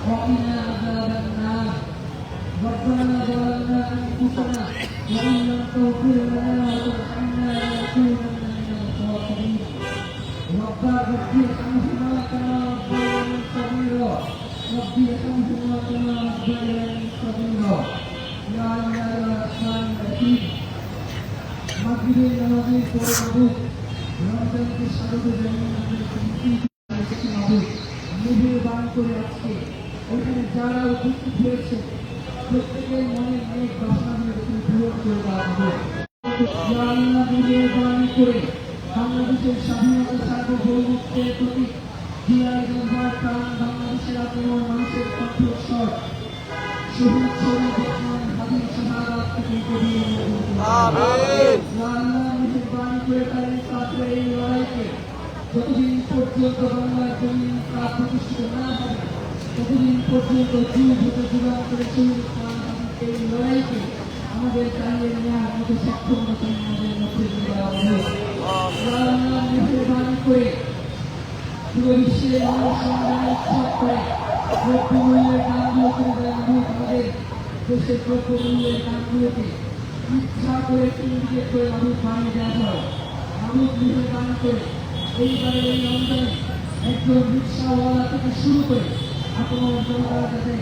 وقنا عذاب النار ربنا ظلمنا أنفسنا وإن لم تغفر لنا وترحمنا لنكونن من الخاسرين ربنا رب ارحمهما كما ربياني صغيرا رب ارحمهما كما ربياني صغيرا يا الله يا رحمن الرحيم মাগরিবের নামাজের পরে মাবুদ রমজানকে স্বাগত জানিয়ে আমাদের মাবুদ মেহেরবান করে আজকে ওখানে যারা উপস্থিত হয়েছে প্রত্যেকের মনের নেক বাসনাগুলো তুমি পূরণ করে দেওয়া হবে ইয়া আল্লাহ মেহেরবানি করে বাংলাদেশের স্বাধীনতা সার্বভৌমত্বের প্রতি জিয়ার জনতার প্রাণ বাংলাদেশের আপনার মানুষের কণ্ঠস্বর শহীদ শহীদ রহমান হাবিব শাহাদাত থেকে করিয়ে আমিন মেহেরবানি করে তার সাথে এই লড়াইকে যতদিন পর্যন্ত বাংলার জমিন তা প্রতিষ্ঠিত না হবে ততদিন পর্যন্ত যুগ হতে যুগান্তরে শহীদ রহমান হাবিবকে এই লড়াইকে আমাদের চালিয়ে নেওয়ার মতো সক্ষমতা আমাদের মধ্যে দেওয়া হবে মেহেরবানি করে পুরো বিশ্বের মানুষ সংগ্রাম উৎসব করে দ্রব্যমূল্যের দামগুলো করে দেয় আমাদের দেশের দ্রব্যমূল্যের দামগুলোকে ইচ্ছা করে ইন্ডিকেট করে মানুষ বানিয়ে দেওয়া হয় মানুষ মেহেরবানি করে এইবারে এই রমজানে একজন রিক্সাওয়ালা থেকে শুরু করে আপনার জনতার কাছে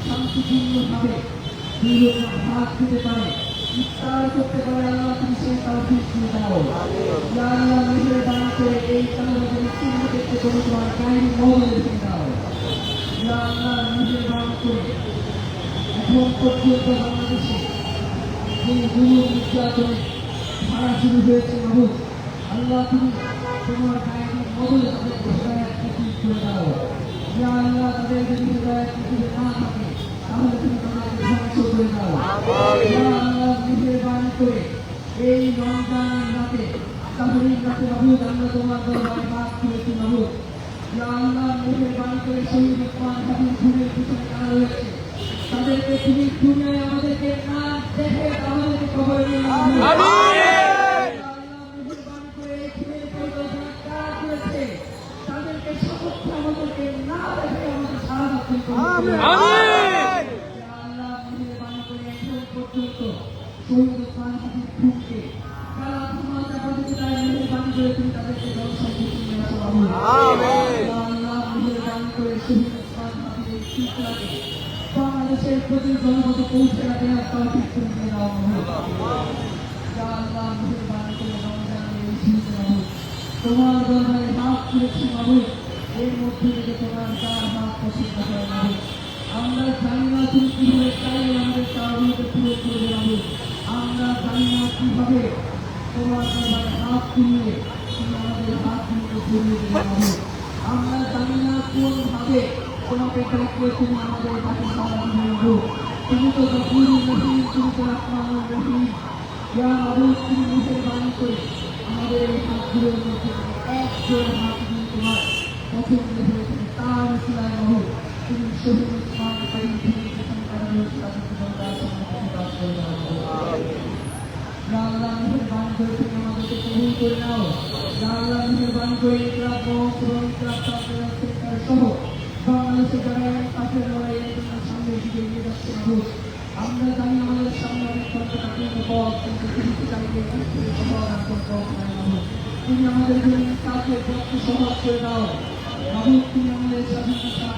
শান্তিপূর্ণভাবে ভাত খেতে পারে ইফতার করতে পারে আল্লাহ তুমি সেই তৌফিক দিয়ে দাও ইয়া আল্লাহ মেহেরবানি করে এই কালামের সিন্ডিকেটকে তুমি তোমার গায়ের মহলে দিয়ে দাও ইয়া আল্লাহ মেহেরবানি করে এখন পর্যন্ত বাংলাদেশে যে জুলুম নির্যাতনে ধারা শুরু হয়েছে মাহবুব আল্লাহ তুমি তোমার গায়ের মহলে তাদের হৃদয়ের প্রতি করে দাও ইয়া আল্লাহ তাদের যদি হৃদয়ের প্রতি না থাকে তাহলে তুমি তাদেরকে ধ্বংস করে দাও ইয়া আল্লাহ মেহেরবানি করে এই রমজানের রাতে তাহরির রাতে মাহবুব আমরা তোমার দরবারে বাস করেছি মাহবুব ইয়া আল্লাহ মেহেরবানি করে শহীদ ওসমান হাবিব খুনের পিছনে কারা রয়েছে তাদেরকে তুমি দুনিয়ায় আমাদেরকে না দেখে আমাদেরকে কবরে নিয়ে মেহেরবানি করে এই খুনের পরিকল্পনা কারা করেছে তাদেরকে সমস্ত আমাদেরকে না দেখে আমাদের সারা বাতিল করে পর্যন্ত শহীদ ওসমান হাবিব খুনকে যারা তোমার সহযোগিতায় মেহেরবানি করে তুমি তাদেরকে জনসম্মুখে নিয়ে আসো আল্লাহ মেহেরবানি করে শহীদ ওসমান হাবিবের চিত্রাকে বাংলাদেশের প্রতি জনগণে পৌঁছে রাখে তৌফিক করে দিয়ে দাও যা আল্লাহ মেহেরবানি করে রমজানের এই শীত মাহবুব তোমার দরবারে হাত তুলেছি মাহবুব এর মধ্যে থেকে তোমার তার হাত পছন্দ করে মাহবুব আমরা জানি না তুমি কিভাবে চাইলে আমাদের চাওয়াগুলোকে পূরণ করে দেবো আমরা জানি না কিভাবে তোমার দরবারে হাত তুললে তুমি আমাদের হাতগুলোকে সরিয়ে দেবে আমরা জানি না কোনভাবে তোমাকে দেখলে তুমি আমাদের কাছে সমাধান হয়ে তুমি তো গফুর রহিম তুমি তো রহমানুর রহিম ইয়া মাবুদ তুমি মেহেরবানি করে আমাদের এই হাতগুলোর মধ্যে একজন হাত দিয়ে তোমার পছন্দ হয়েছে তার উসিলায় মাহবুব তুমি শহীদ ওসমান হাবিব মেহেরবানি করে তুমি আমাদেরকে কবুল করে নাও মেহেরবানি করে সহ বাংলাদেশে যারা কাফের লড়াইয়ের জন্য সামনের দিকে এগিয়ে যাচ্ছে আমরা জানি আমাদের সামনে অনেক পথ কিন্তু তুমি চাইলে তুমি আমাদের জন্য কাজের পথকে সহজ করে দাও তুমি আমাদের স্বাধীনতা